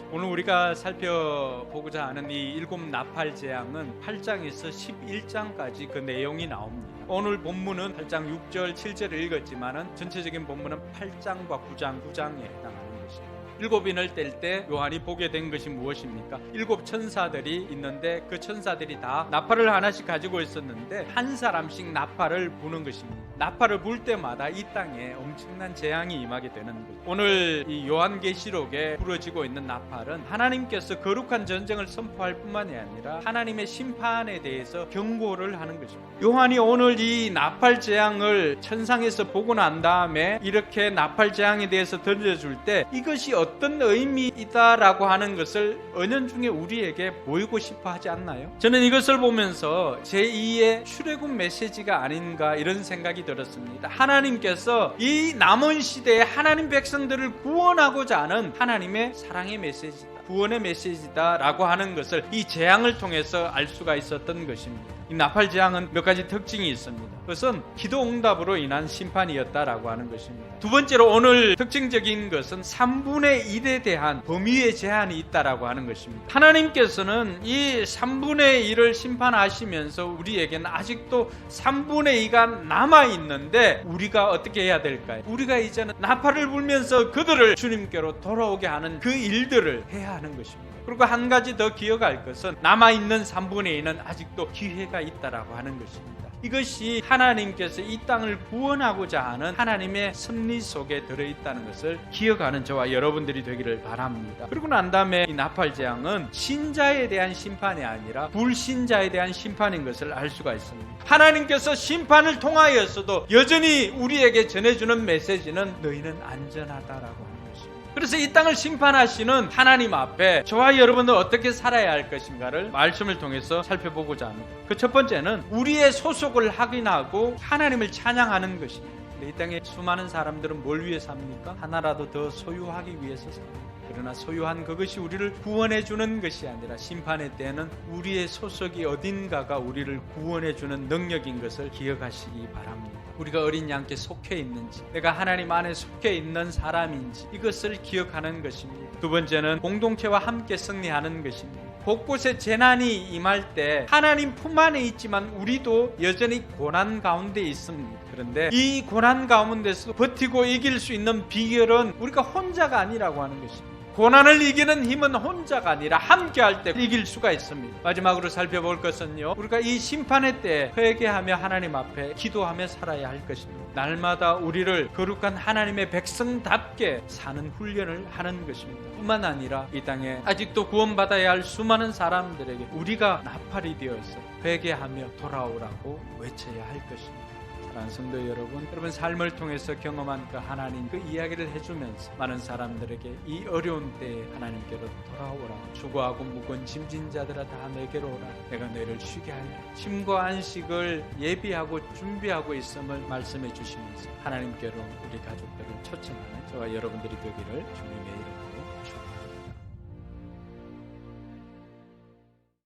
오늘 우리가 살펴보고자 하는 이 일곱 나팔 재앙은 8장에서 11장까지 그 내용이 나옵니다. 오늘 본문은 8장 6절 7절을 읽었지만은 전체적인 본문은 8장과 9장에 해당하는 것입니다. 일곱 인을 뗄 때 요한이 보게 된 것이 무엇입니까? 일곱 천사들이 있는데 그 천사들이 다 나팔을 하나씩 가지고 있었는데 한 사람씩 나팔을 부는 것입니다. 나팔을 불 때마다 이 땅에 엄청난 재앙이 임하게 되는 것. 오늘 이 요한계시록에 부러지고 있는 나팔은 하나님께서 거룩한 전쟁을 선포할 뿐만이 아니라 하나님의 심판에 대해서 경고를 하는 것입니다. 요한이 오늘 이 나팔 재앙을 천상에서 보고 난 다음에 이렇게 나팔 재앙에 대해서 들려줄 때 이것이 어떤 의미이다라고 하는 것을 은연중에 우리에게 보이고 싶어 하지 않나요? 저는 이것을 보면서 제2의 출애굽 메시지가 아닌가 이런 생각이 들었습니다. 하나님께서 이 남은 시대에 하나님 백성들을 구원하고자 하는 하나님의 사랑의 메시지다, 구원의 메시지다라고 하는 것을 이 재앙을 통해서 알 수가 있었던 것입니다. 이 나팔 재앙은 몇 가지 특징이 있습니다. 그것은 기도 응답으로 인한 심판이었다라고 하는 것입니다. 두 번째로 오늘 특징적인 것은 3분의 1에 대한 범위의 제한이 있다라고 하는 것입니다. 하나님께서는 이 3분의 1을 심판하시면서 우리에게는 아직도 3분의 2가 남아있는데 우리가 어떻게 해야 될까요? 우리가 이제는 나팔을 불면서 그들을 주님께로 돌아오게 하는 그 일들을 해야 하는 것입니다. 그리고 한 가지 더 기억할 것은 남아있는 3분의 2는 아직도 기회가 있다라고 하는 것입니다. 이것이 하나님께서 이 땅을 구원하고자 하는 하나님의 섭리 속에 들어있다는 것을 기억하는 저와 여러분들이 되기를 바랍니다. 그리고 난 다음에 이 나팔 재앙은 신자에 대한 심판이 아니라 불신자에 대한 심판인 것을 알 수가 있습니다. 하나님께서 심판을 통하여서도 여전히 우리에게 전해주는 메시지는 너희는 안전하다라고 합니다. 그래서 이 땅을 심판하시는 하나님 앞에 저와 여러분은 어떻게 살아야 할 것인가를 말씀을 통해서 살펴보고자 합니다. 그 첫 번째는 우리의 소속을 확인하고 하나님을 찬양하는 것입니다. 이 땅에 수많은 사람들은 뭘 위해 삽니까? 하나라도 더 소유하기 위해서 삽니다. 그러나 소유한 그것이 우리를 구원해 주는 것이 아니라 심판의 때에는 우리의 소속이 어딘가가 우리를 구원해 주는 능력인 것을 기억하시기 바랍니다. 우리가 어린 양께 속해 있는지, 내가 하나님 안에 속해 있는 사람인지 이것을 기억하는 것입니다. 두 번째는 공동체와 함께 승리하는 것입니다. 곳곳에 재난이 임할 때 하나님 품 안에 있지만 우리도 여전히 고난 가운데 있습니다. 그런데 이 고난 가운데서 버티고 이길 수 있는 비결은 우리가 혼자가 아니라고 하는 것입니다. 고난을 이기는 힘은 혼자가 아니라 함께할 때 이길 수가 있습니다. 마지막으로 살펴볼 것은요, 우리가 이 심판의 때 회개하며 하나님 앞에 기도하며 살아야 할 것입니다. 날마다 우리를 거룩한 하나님의 백성답게 사는 훈련을 하는 것입니다. 뿐만 아니라 이 땅에 아직도 구원받아야 할 수많은 사람들에게 우리가 나팔이 되어서 회개하며 돌아오라고 외쳐야 할 것입니다. 사랑하는 성도 여러분 삶을 통해서 경험한 그 하나님 그 이야기를 해주면서 많은 사람들에게 이 어려운 때에 하나님께로 돌아오라. 수고하고 무거운 짐진 자들아 다 내게로 오라. 내가 너희를 쉬게 하리라. 쉼과 안식을 예비하고 준비하고 있음을 말씀해 주시면서 하나님께로 우리 가족들을 초청하는 저와 여러분들이 되기를 주님의 이름으로 축복합니다.